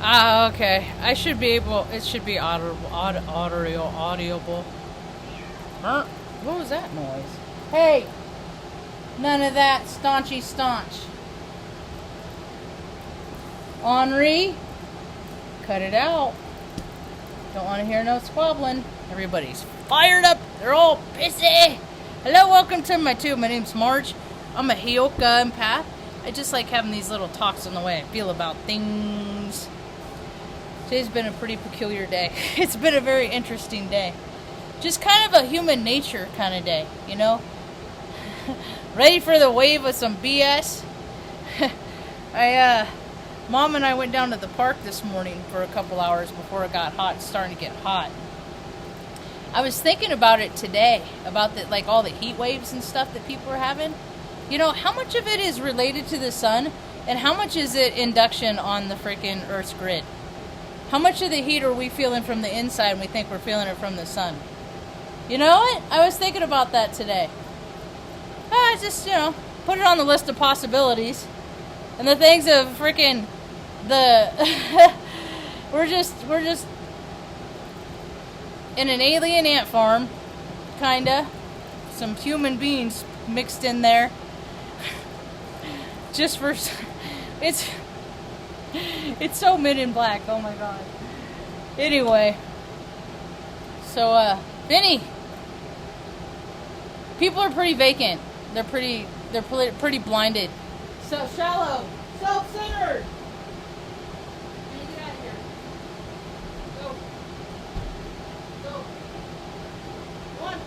Ah, okay. I should be able. It should be audible. Huh? What was that noise? Hey, none of that staunchy staunch. Henri, cut it out. Don't want to hear no squabbling. Everybody's fired up. They're all pissy. Hello, welcome to my tube. My name's Marge. I'm a Hioka empath. I just like having these little talks on the way I feel about things. Today's been a pretty peculiar day. It's been a very interesting day. Just kind of a human nature kind of day, you know? Ready for the wave of some BS? Mom and I went down to the park this morning for a couple hours before it got hot. It's starting to get hot. I was thinking about it today, about the, like all the heat waves and stuff that people are having. You know, how much of it is related to the sun, and how much is it induction on the freaking Earth's grid? How much of the heat are we feeling from the inside and we think we're feeling it from the sun? You know what? I was thinking about that today. I just, put it on the list of possibilities. And the things of freaking we're just in an alien ant farm, kinda. Some human beings mixed in there. Just for, it's so Men in Black, oh my god. Anyway, so, Vinny, people are pretty vacant. They're pretty blinded. So shallow, self-centered. Get out of here. Go. One.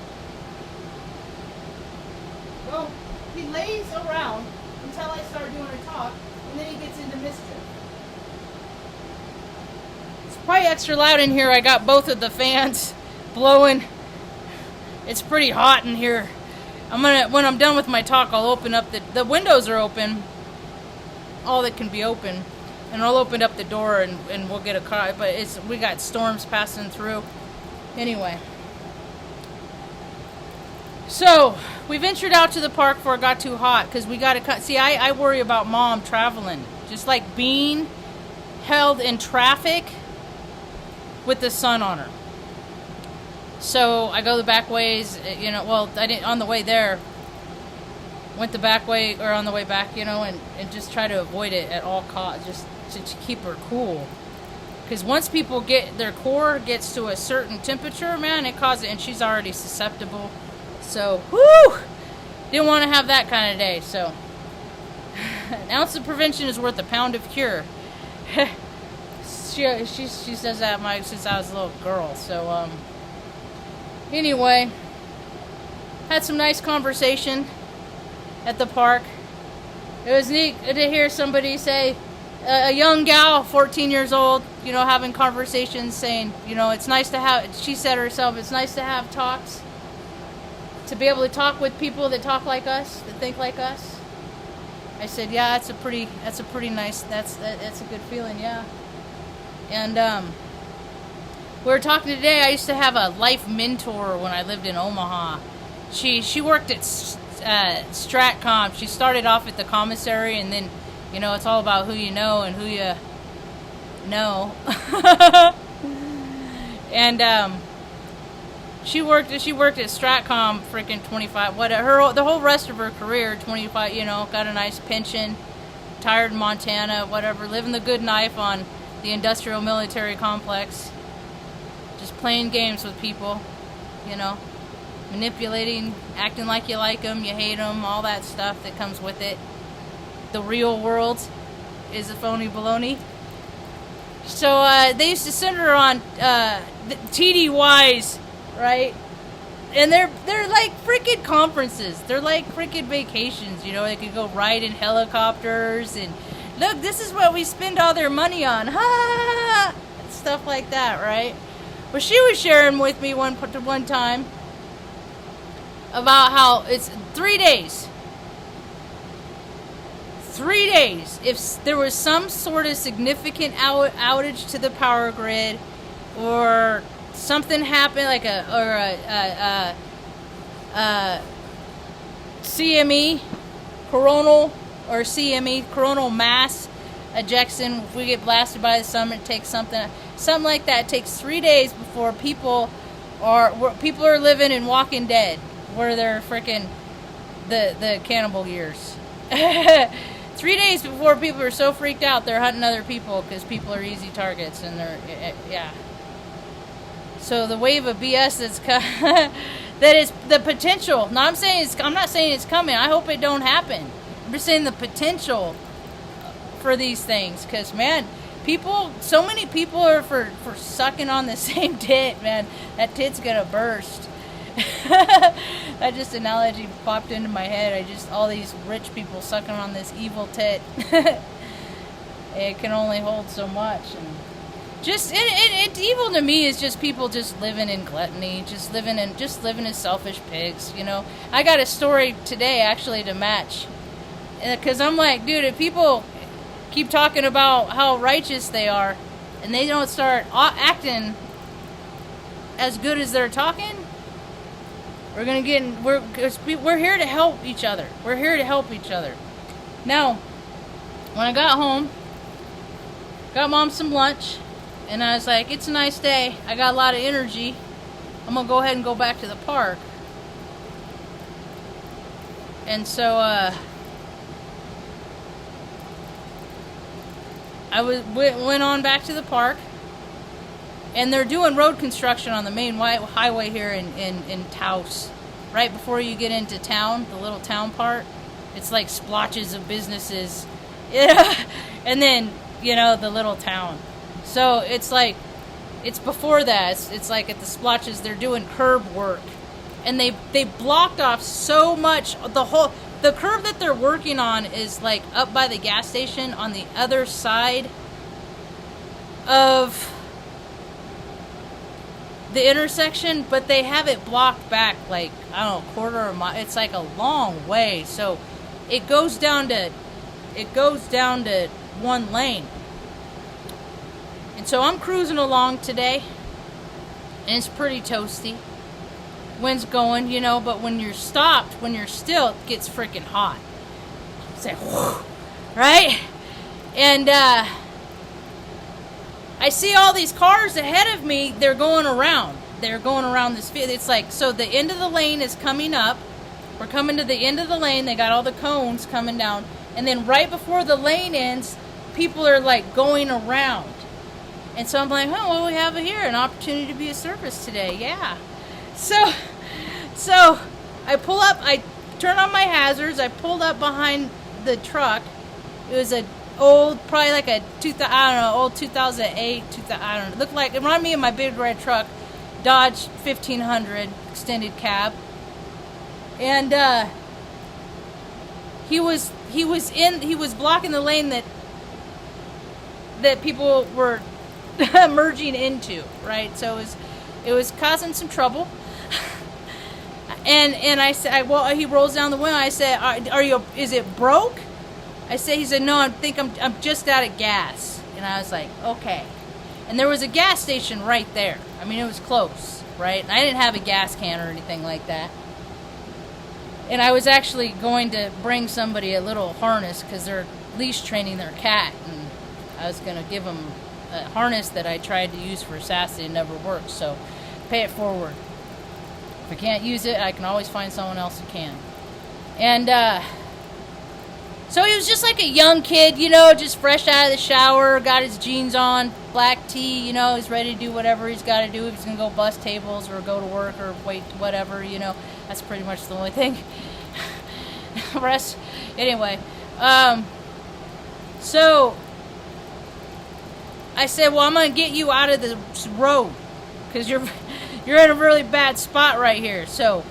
Go. He lays around until I start doing a talk, and then he gets into mischief. It's probably extra loud in here. I got both of the fans blowing. It's pretty hot in here. When I'm done with my talk, I'll open up the windows are open, all that can be open, and I'll open up the door and we'll get a car. But we got storms passing through. Anyway, so we ventured out to the park before it got too hot because we got to cut. See, I worry about Mom traveling, just like being held in traffic with the sun on her. So I go the back ways, well, I didn't, on the way there, went the back way, or on the way back, and just try to avoid it at all costs, just to keep her cool. Because once people their core gets to a certain temperature, man, it causes it, and she's already susceptible. So, whoo! Didn't want to have that kind of day, so. An ounce of prevention is worth a pound of cure. She says that since I was a little girl, so, anyway, had some nice conversation at the park. It was neat to hear somebody say, a young gal, 14 years old, having conversations saying, it's nice to have, she said herself, it's nice to have talks, to be able to talk with people that talk like us, that think like us. I said, yeah, that's a pretty nice, that's a good feeling, yeah. And, we were talking today. I used to have a life mentor when I lived in Omaha. She worked at Stratcom. She started off at the commissary, and then, it's all about who you know and who you know. And she worked at Stratcom freaking 25. The whole rest of her career, 25. Got a nice pension, retired in Montana, whatever, living the good life on the industrial military complex. Just playing games with people, manipulating, acting like you like them, you hate them, all that stuff that comes with it. The real world is a phony baloney. So they used to send her on the TDYs, right? And they're like freaking conferences. They're like freaking vacations, They could go ride in helicopters and look, this is what we spend all their money on, ha! Stuff like that, right? Well, she was sharing with me one time about how it's 3 days. 3 days. If there was some sort of significant outage to the power grid, or something happened, like a CME, coronal mass ejection. If we get blasted by the sun, it takes something like that. It takes 3 days before people are living in Walking Dead, where they're freaking the cannibal years. 3 days before people are so freaked out they're hunting other people because people are easy targets, and yeah. So the wave of BS that's that is the potential. Now I'm not saying it's coming. I hope it don't happen. I'm just saying the potential for these things, because man, so many people are for sucking on the same tit, man. That tit's gonna burst. That just analogy popped into my head. All these rich people sucking on this evil tit. It can only hold so much, and it's evil to me is just people just living in gluttony, just living as selfish pigs. You know, I got a story today actually to match, because I'm like, dude, if people keep talking about how righteous they are, and they don't start acting as good as they're talking, we're here to help each other. We're here to help each other. Now, when I got home, got Mom some lunch, and I was like, it's a nice day. I got a lot of energy. I'm going to go ahead and go back to the park. And so, I went on back to the park, and they're doing road construction on the main highway here in Taos. Right before you get into town, the little town part, it's like splotches of businesses, and then, the little town. So it's like, it's before that, it's like at the splotches, they're doing curb work, and they blocked off so much. The curb that they're working on is like up by the gas station on the other side of the intersection, but they have it blocked back like, I don't know, quarter of a mile. It's like a long way. So it goes down to one lane. And so I'm cruising along today, and it's pretty toasty. Wind's going, but when you're still, it gets freaking hot. It's like, whoo, right? And I see all these cars ahead of me. They're going around this field. It's like, so the end of the lane is coming up. We're coming to the end of the lane. They got all the cones coming down. And then right before the lane ends, people are like going around. And so I'm like, oh, what do we have here? An opportunity to be of service today. Yeah. So I pull up, I turn on my hazards, I pulled up behind the truck. It was a old, probably like a old 2008, it looked like, it reminded me of my big red truck, Dodge 1500 extended cab. And he was blocking the lane that people were merging into, right? So it was causing some trouble. And I said, he rolls down the window. I said, is it broke? He said, no, I'm just out of gas. And I was like, okay. And there was a gas station right there. I mean, it was close, right? And I didn't have a gas can or anything like that. And I was actually going to bring somebody a little harness because they're leash training their cat. And I was going to give them a harness that I tried to use for Sassy. It never worked. So pay it forward. If I can't use it, I can always find someone else who can. And so he was just like a young kid, just fresh out of the shower, got his jeans on, black tee, he's ready to do whatever he's got to do. If he's going to go bust tables or go to work or wait, whatever, that's pretty much the only thing. Rest, anyway. So I said, well, I'm going to get you out of the road because you're in a really bad spot right here. So,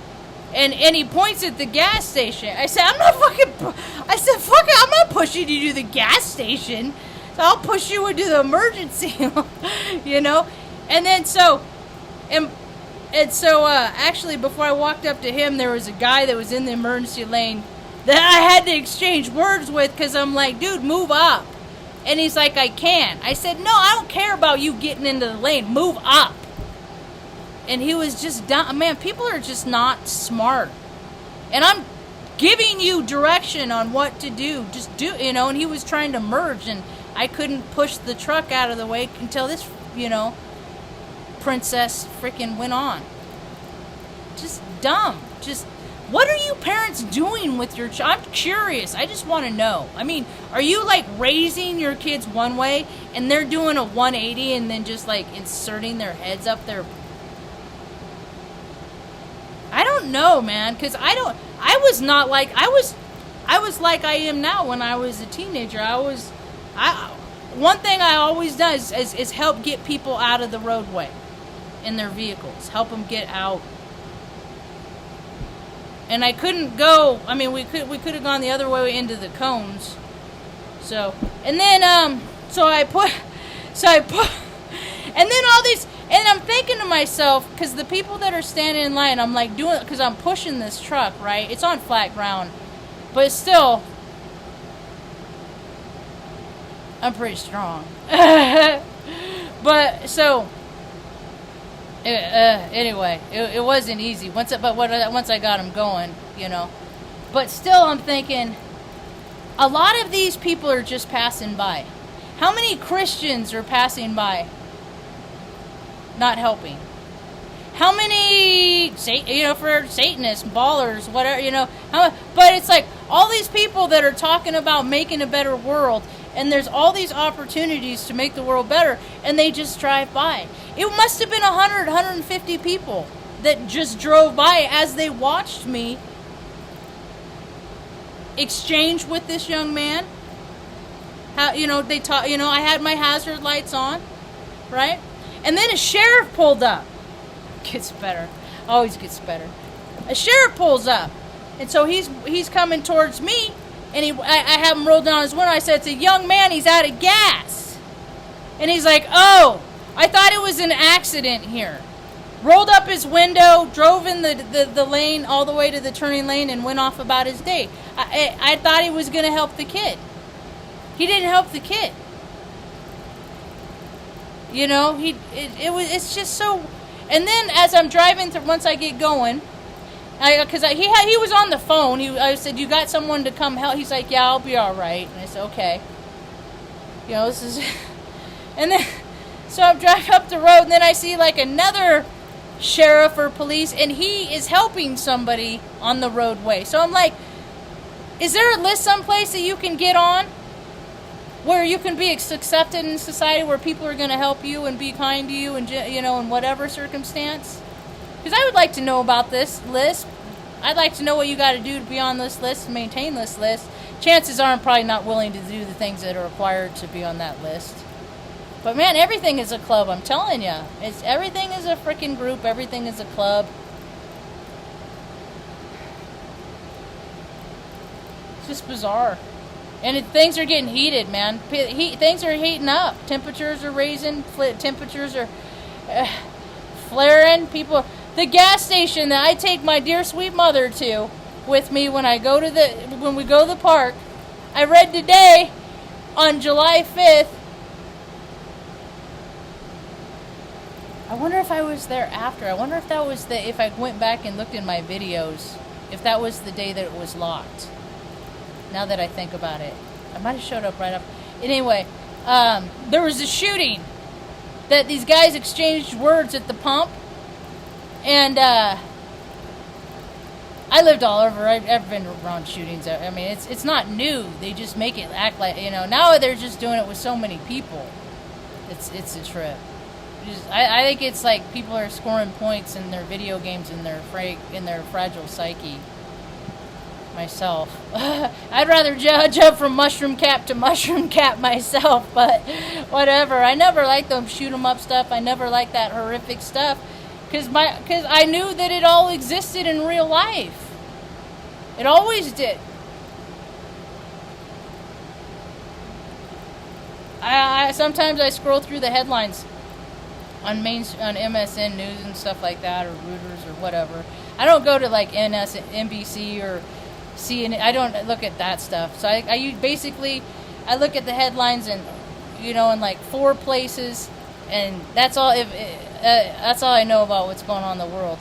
and he points at the gas station. I said, fuck it, I'm not pushing you to the gas station. So I'll push you into the emergency, And then actually, before I walked up to him, there was a guy that was in the emergency lane that I had to exchange words with because I'm like, dude, move up. And he's like, I can't. I said, no, I don't care about you getting into the lane. Move up. And he was just dumb. Man, people are just not smart. And I'm giving you direction on what to do. Just do, and he was trying to merge. And I couldn't push the truck out of the way until this, princess freaking went on. Just dumb. Just, what are you parents doing with your child? I'm curious. I just want to know. I mean, are you like raising your kids one way and they're doing a 180 and then just like inserting their heads up their... I don't know, man, because I was not like, I was like I am now when I was a teenager. One thing I always do is help get people out of the roadway in their vehicles. Help them get out. And I couldn't go, I mean, we could have gone the other way into the cones. So, and then, and then all these, and I'm thinking to myself, because the people that are standing in line, I'm like doing, because I'm pushing this truck, right? It's on flat ground, but still, I'm pretty strong. But, so, anyway, it wasn't easy. Once I got them going, But still, I'm thinking, a lot of these people are just passing by. How many Christians are passing by? Not helping. How many, for Satanists, ballers, whatever, but it's like all these people that are talking about making a better world, and there's all these opportunities to make the world better, and they just drive by. It must have been 100, 150 people that just drove by as they watched me exchange with this young man. How, they talk, I had my hazard lights on, right? And then a sheriff pulled up. Gets better. Always gets better. A sheriff pulls up. And so he's coming towards me, and I have him roll down his window. I said, it's a young man, he's out of gas. And he's like, oh, I thought it was an accident here. Rolled up his window, drove in the lane all the way to the turning lane, and went off about his day. I thought he was going to help the kid. He didn't help the kid. It's just so... And then as I'm driving through, once I get going, because he was on the phone. I said, you got someone to come help? He's like, yeah, I'll be all right. And I said, okay. This is... And then, so I'm driving up the road, and then I see like another sheriff or police, and he is helping somebody on the roadway. So I'm like, is there a list someplace that you can get on where you can be accepted in society, where people are going to help you and be kind to you, and in whatever circumstance? Because I would like to know about this list. I'd like to know what you got to do to be on this list and maintain this list. Chances are I'm probably not willing to do the things that are required to be on that list. But man, everything is a club, I'm telling you. Everything is a freaking group. Everything is a club. It's just bizarre. And things are getting heated, man. Things are heating up. Temperatures are raising. Temperatures are flaring. People... The gas station that I take my dear sweet mother to with me when we go to the park, I read today on July 5th. I wonder if I was there after. I wonder if that was if I went back and looked in my videos, if that was the day that it was locked. Now that I think about it, I might have showed up right up. Anyway, there was a shooting that these guys exchanged words at the pump. And I lived all over. I've been around shootings. I mean, it's not new. They just make it act like, now they're just doing it with so many people. It's a trip. I think it's like people are scoring points in their video games in their fragile psyche. Myself, I'd rather jump from mushroom cap to mushroom cap myself, but whatever. I never liked them shoot 'em up stuff. I never liked that horrific stuff. Because I knew that it all existed in real life. It always did. Sometimes I scroll through the headlines on MSN News and stuff like that, or Reuters or whatever. I don't go to like NBC or CNN. I don't look at that stuff. So I look at the headlines and in like 4 places, and that's all. That's all I know about what's going on in the world.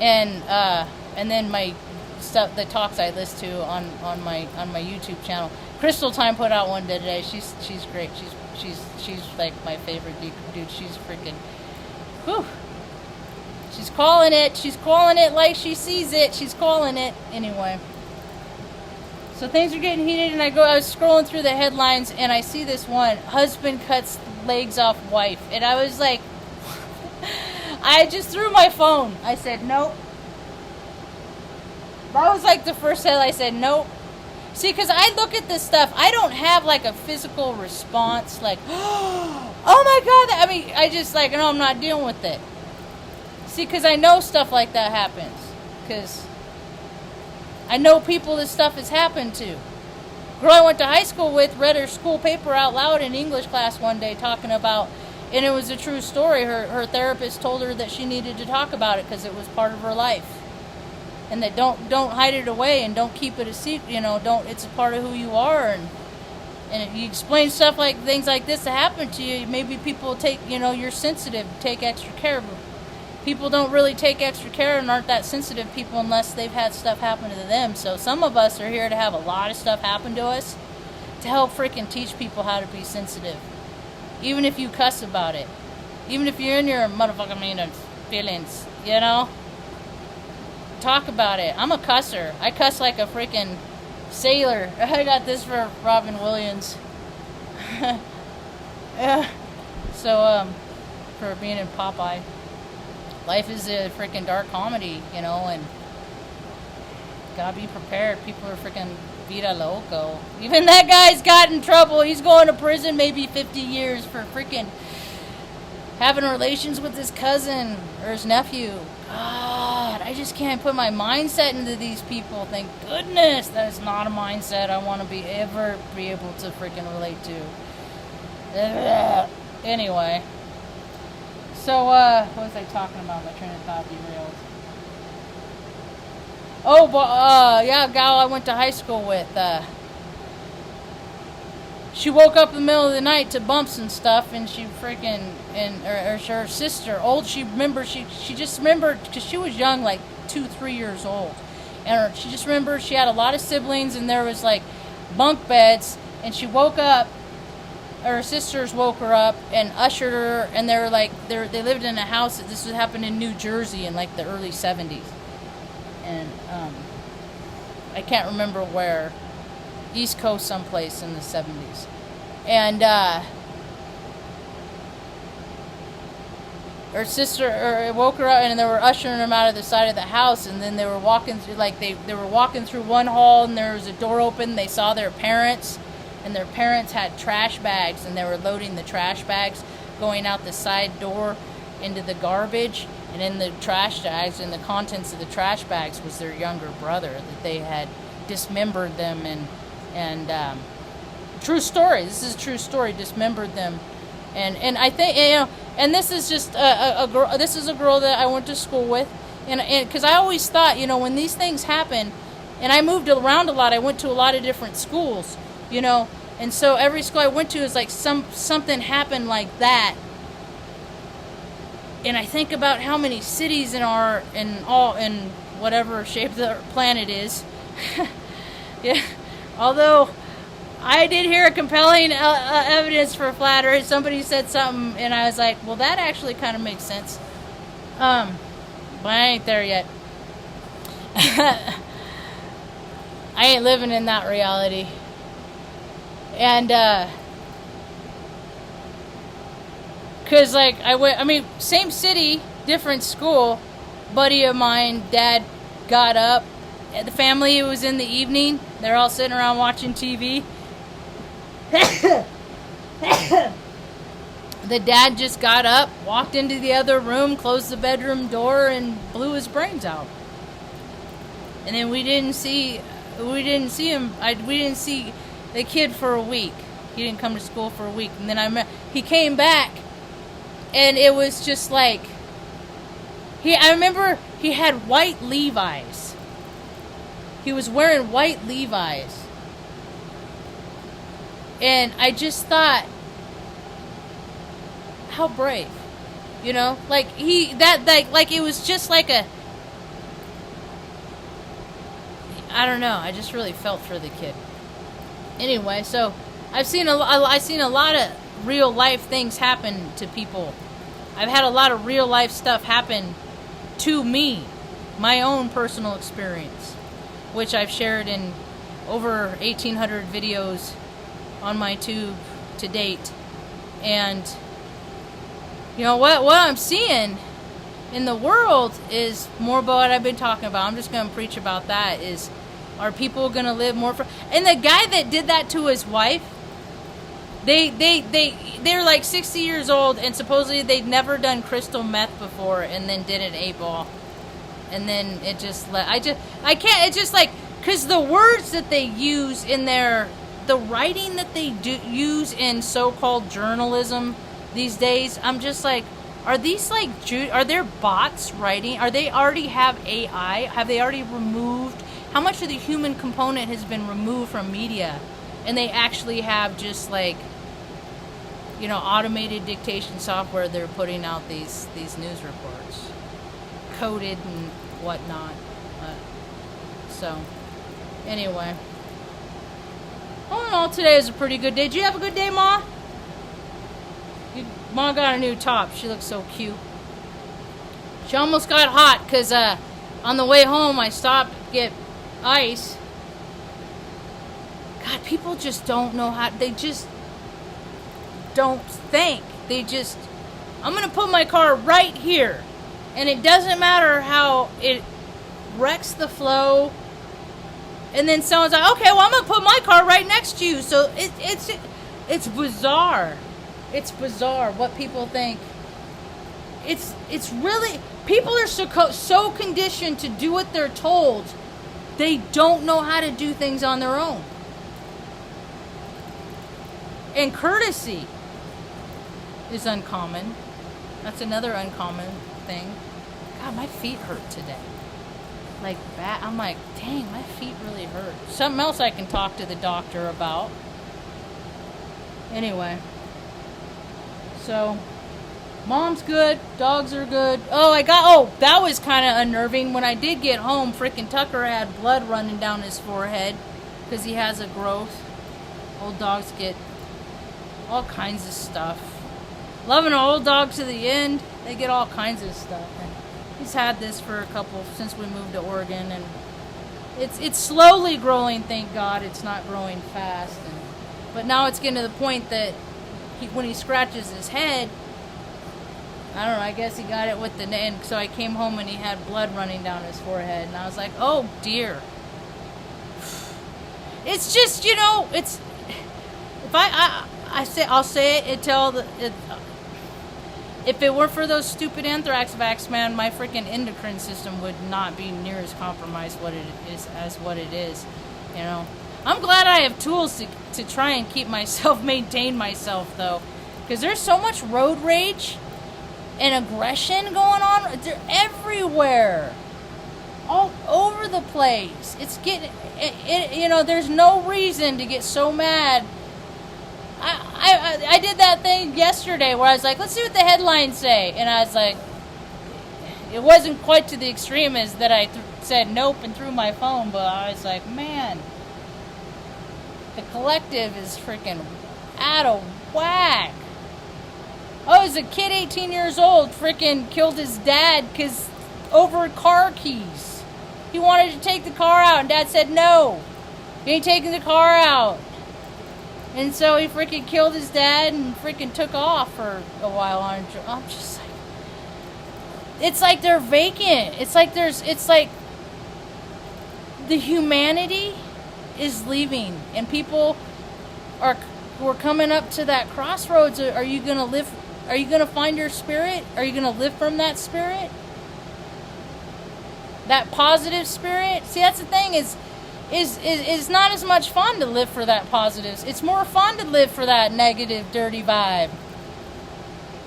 And then my stuff, the talks I listen to on my YouTube channel. Crystal Time put out one today. She's great. She's like my favorite dude. She's freaking, whew. She's calling it. She's calling it like she sees it. She's calling it. Anyway. So things are getting heated, and I was scrolling through the headlines, and I see this one, husband cuts legs off wife. And I was like, I just threw my phone. I said, nope. That was like the first head. I said, nope. See, because I look at this stuff, I don't have like a physical response, like, oh my God. I mean, I just like, no, I'm not dealing with it. See, because I know stuff like that happens. Because I know people this stuff has happened to. Girl I went to high school with read her school paper out loud in English class one day talking about, and it was a true story. Her therapist told her that she needed to talk about it because it was part of her life. And that don't hide it away and don't keep it a secret. You know, it's a part of who you are. And if you explain stuff like things like this that happen to you, maybe people take, you're sensitive, take extra care. But people don't really take extra care and aren't that sensitive people unless they've had stuff happen to them. So some of us are here to have a lot of stuff happen to us to help freaking teach people how to be sensitive. Even if you cuss about it. Even if you're in your motherfucking feelings, Talk about it. I'm a cusser. I cuss like a freaking sailor. I got this for Robin Williams. Yeah. So, for being in Popeye. Life is a freaking dark comedy, and gotta be prepared. People are freaking vida loco. Even that guy's got in trouble. He's going to prison maybe 50 years for freaking having relations with his cousin or his nephew. God, I just can't put my mindset into these people. Thank goodness that is not a mindset I want to ever be able to freaking relate to. Anyway. So, what was I talking about? My train of thought derailed. Oh, yeah, gal I went to high school with, she woke up in the middle of the night to bumps and stuff, and she freaking, or her sister, she just remembered, because she was young, like 2-3 years old, and she just remembered she had a lot of siblings, and there was like bunk beds, and she woke up, her sisters woke her up and ushered her, and they were like, they lived in a house. This would happen in New Jersey in like the early 70s, and I can't remember where, East Coast someplace in the 70s, and her sister woke her up, and they were ushering them out of the side of the house, and then they were walking through, like they were walking through one hall, and there was a door open. They saw their parents. And their parents had trash bags, and they were loading the trash bags, going out the side door into the garbage. And in the trash bags, in the contents of the trash bags, was their younger brother, that they had dismembered them. And true story. This is a true story. Dismembered them. And I think, and this is just a girl. This is a girl that I went to school with, and because I always thought, when these things happen, and I moved around a lot. I went to a lot of different schools. And so every school I went to is like something happened like that. And I think about how many cities in whatever shape the planet is. Yeah. Although I did hear a compelling evidence for flat Earth. Somebody said something, and I was like, well, that actually kind of makes sense. But I ain't there yet. I ain't living in that reality. And, cause like same city, different school, buddy of mine, dad got up, the family, it was in the evening, they're all sitting around watching TV. The dad just got up, walked into the other room, closed the bedroom door, and blew his brains out. And then we didn't see him, we didn't see the kid for a week. He didn't come to school for a week. And then he came back, and it was just like, I remember he had white Levi's. He was wearing white Levi's. And I just thought, how brave. Like it was just like I don't know, I just really felt for the kid. Anyway, so I've seen a lot of real life things happen to people. I've had a lot of real life stuff happen to me, my own personal experience, which I've shared in over 1,800 videos on my tube to date. And you know what I'm seeing in the world is more about what I've been talking about. I'm just going to preach about that. Is, are people going to live more and the guy that did that to his wife, they're like 60 years old, and supposedly they'd never done crystal meth before, and then did an 8-ball, and then it just I can't, it's just like, because the words that they use in the writing that they do use in so-called journalism these days, I'm just like, are these like, are there bots writing? Are they already have AI? Have they already removed, how much of the human component has been removed from media? And they actually have just like, you know, automated dictation software they're putting out these news reports, coded and whatnot. So, anyway. All in all, today is a pretty good day. Did you have a good day, Ma? Ma got a new top. She looks so cute. She almost got hot because on the way home I stopped to get ice. God, people just don't know how. They just don't think. They just, I'm going to put my car right here. And it doesn't matter how it wrecks the flow. And then someone's like, okay, well, I'm going to put my car right next to you. So it's bizarre. It's bizarre what people think. It's really, people are so conditioned to do what they're told, they don't know how to do things on their own. And courtesy is uncommon. That's another uncommon thing. God, my feet hurt today. Like that. I'm like, dang, my feet really hurt. Something else I can talk to the doctor about. Anyway. So, Mom's good. Dogs are good. That was kind of unnerving. When I did get home, frickin' Tucker had blood running down his forehead because he has a growth. Old dogs get all kinds of stuff. Loving an old dog to the end, they get all kinds of stuff. And he's had this for a couple, since we moved to Oregon, and it's slowly growing, thank God. It's not growing fast. But now it's getting to the point that when he scratches his head, I don't know, I guess he got it with the nail. So I came home and he had blood running down his forehead, and I was like, oh dear. It's just, you know, it's, if I'll say it until if it weren't for those stupid anthrax vax, man, my freaking endocrine system would not be near as compromised as what it is. You know, I'm glad I have tools to try and keep myself, maintain myself, though, because there's so much road rage and aggression going on. They're everywhere, all over the place. It's getting, you know, there's no reason to get so mad. I did that thing yesterday where I was like, let's see what the headlines say. And I was like, it wasn't quite to the extreme as that I said nope and threw my phone, but I was like, man, the collective is freaking out of whack. Oh, as a kid 18 years old freaking killed his dad because over car keys. He wanted to take the car out, and Dad said no. He ain't taking the car out. And so he freaking killed his dad and freaking took off for a while on. I'm just like, it's like they're vacant. It's like the humanity is leaving, and people we're coming up to that crossroads. Are you gonna live? Are you gonna find your spirit? Are you gonna live from that spirit? That positive spirit? See, that's the thing, is not as much fun to live for that positives. It's more fun to live for that negative, dirty vibe.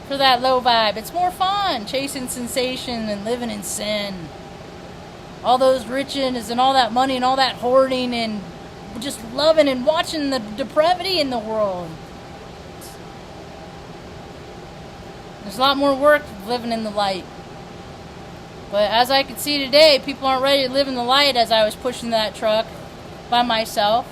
For that low vibe. It's more fun chasing sensation and living in sin. All those riches and all that money and all that hoarding and just loving and watching the depravity in the world. There's a lot more work living in the light. But as I could see today, people aren't ready to live in the light as I was pushing that truck by myself.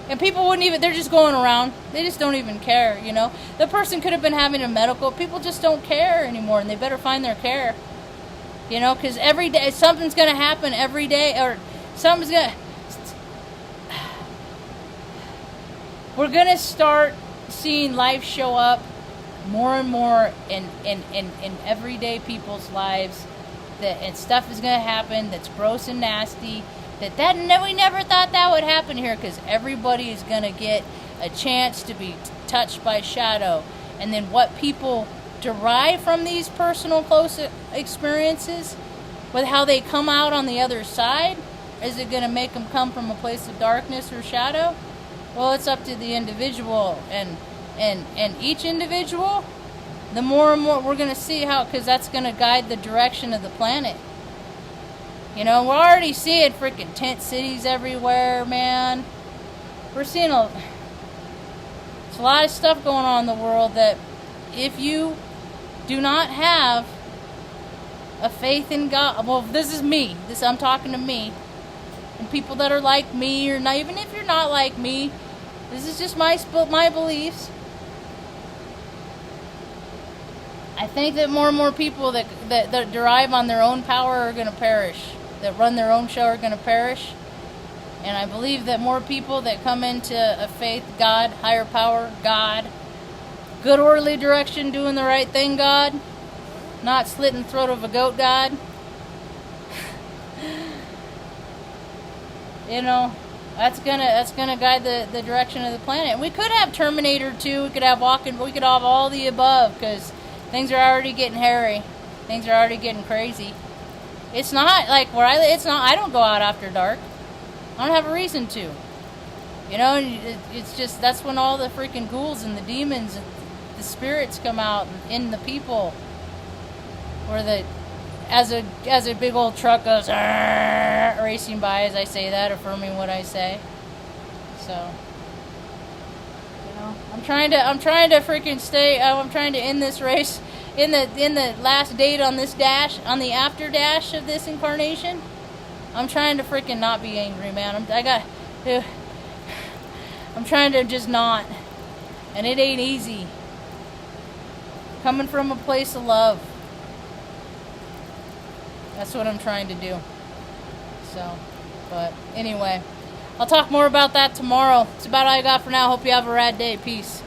And people wouldn't even, they're just going around. They just don't even care, you know. The person could have been having a medical. People just don't care anymore, and they better find their care. You know, because every day, something's going to happen every day, or something's going to... We're going to start seeing life show up more and more in everyday people's lives. And stuff is going to happen that's gross and nasty. We never thought that would happen here, because everybody is going to get a chance to be touched by shadow. And then what people derive from these personal close experiences, with how they come out on the other side, is it going to make them come from a place of darkness or shadow? Well, it's up to the individual, and each individual, the more and more we're going to see how, because that's going to guide the direction of the planet. You know, we're already seeing freaking tent cities everywhere, man. We're seeing there's a lot of stuff going on in the world that if you do not have a faith in God, well, this is me. I'm talking to me. And people that are like me, or not, even if you're not like me, this is just my beliefs. I think that more and more people that derive on their own power are going to perish. That run their own show are going to perish. And I believe that more people that come into a faith, God, higher power, God, good orderly direction, doing the right thing, God, not slitting the throat of a goat, God. You know, that's gonna guide the direction of the planet. We could have Terminator 2. We could have all the above, because things are already getting hairy. Things are already getting crazy. It's not like where I live. It's not. I don't go out after dark. I don't have a reason to. You know, it's just, that's when all the freaking ghouls and the demons and the spirits come out in the people. Or as a big old truck goes racing by as I say that, affirming what I say. So, you know, I'm trying to freaking stay. I'm trying to end this race in the last date on this dash, on the after dash of this incarnation. I'm trying to freaking not be angry, man. I'm trying to just not, and it ain't easy. Coming from a place of love. That's what I'm trying to do. So, but anyway, I'll talk more about that tomorrow. It's about all I got for now. Hope you have a rad day. Peace.